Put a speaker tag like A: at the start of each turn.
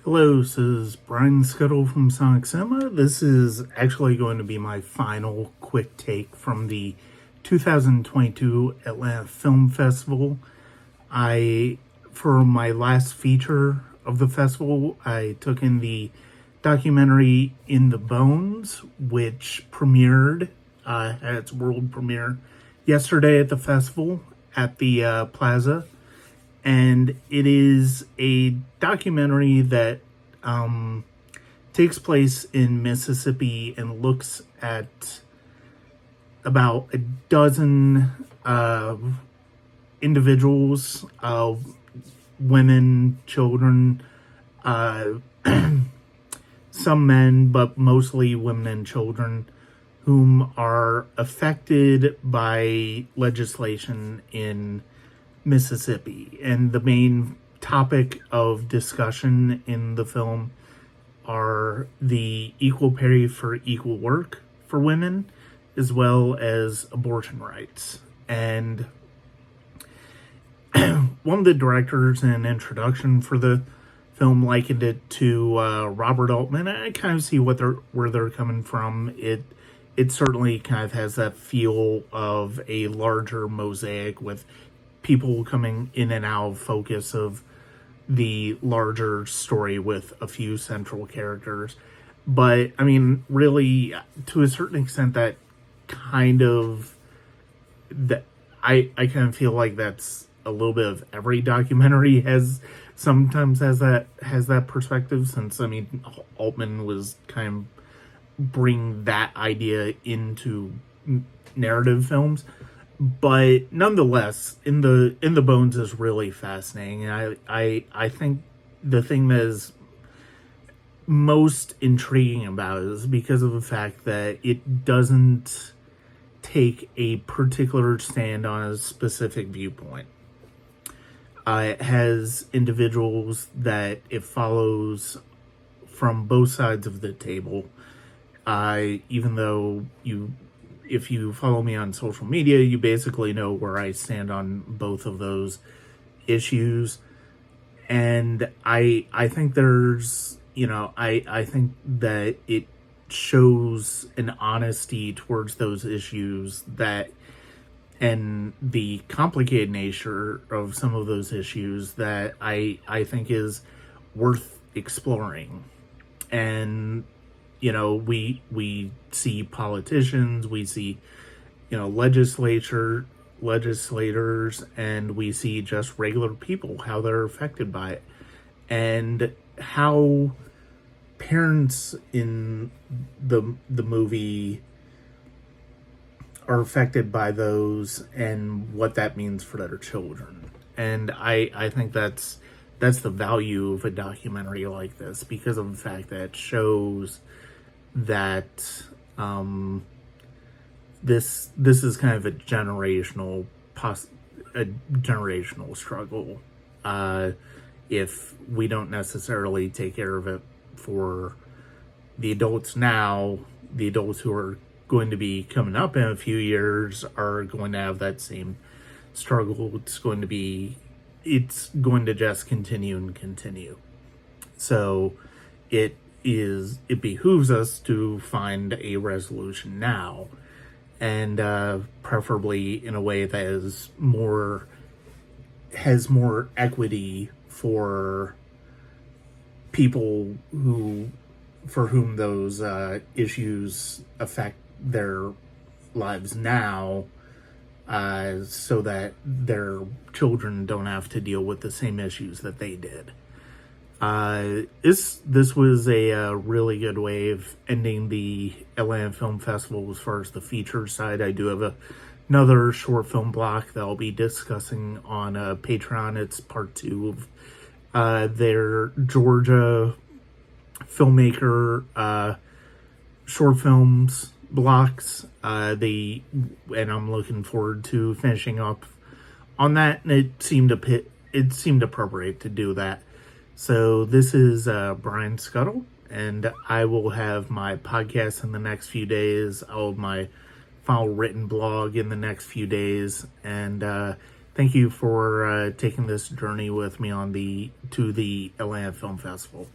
A: Hello, this is Brian Scuttle from Sonic Cinema. This is actually going to be my final quick take from the 2022 ATLFF Film Festival. For my last feature of the festival, I took in the documentary In the Bones, which premiered, had its world premiere yesterday at the festival at the Plaza. And it is a documentary that takes place in Mississippi and looks at about a dozen individuals, women, children, some men, but mostly women and children, whom are affected by legislation in Mississippi. And the main topic of discussion in the film are the equal pay for equal work for women, as well as abortion rights. And one of the directors in an introduction for the film likened it to Robert Altman. I kind of see where they're coming from. It certainly kind of has that feel of a larger mosaic with people coming in and out of focus of the larger story with a few central characters. But, I mean, really, to a certain extent, that kind of, I kind of feel like that's a little bit of every documentary sometimes has that perspective, since, I mean, Altman was kind of bring that idea into narrative films. But nonetheless, in the Bones is really fascinating, and I think the thing that is most intriguing about it is because of the fact that it doesn't take a particular stand on a specific viewpoint. It has individuals that it follows from both sides of the table. Even though if you follow me on social media, you basically know where I stand on both of those issues. And I think there's, I think that it shows an honesty towards those issues and the complicated nature of some of those issues that I think is worth exploring. And we see politicians, we see, legislators, and we see just regular people, how they're affected by it, and how parents in the movie are affected by those and what that means for their children. And I think that's the value of a documentary like this, because of the fact that it shows that this is kind of a generational struggle. If we don't necessarily take care of it for the adults now, the adults who are going to be coming up in a few years are going to have that same struggle. It's going to just continue and continue. So it behooves us to find a resolution now, and preferably in a way that has more equity for people for whom those issues affect their lives now, so that their children don't have to deal with the same issues that they did. This was a really good way of ending the Atlanta Film Festival as far as the feature side. I do have another short film block that I'll be discussing on Patreon. It's part 2 of their Georgia filmmaker short films blocks. And I'm looking forward to finishing up on that, and it seemed appropriate to do that. So this is Brian Scuttle, and I will have my podcast in the next few days. I'll have my final written blog in the next few days, and thank you for taking this journey with me to the Atlanta Film Festival.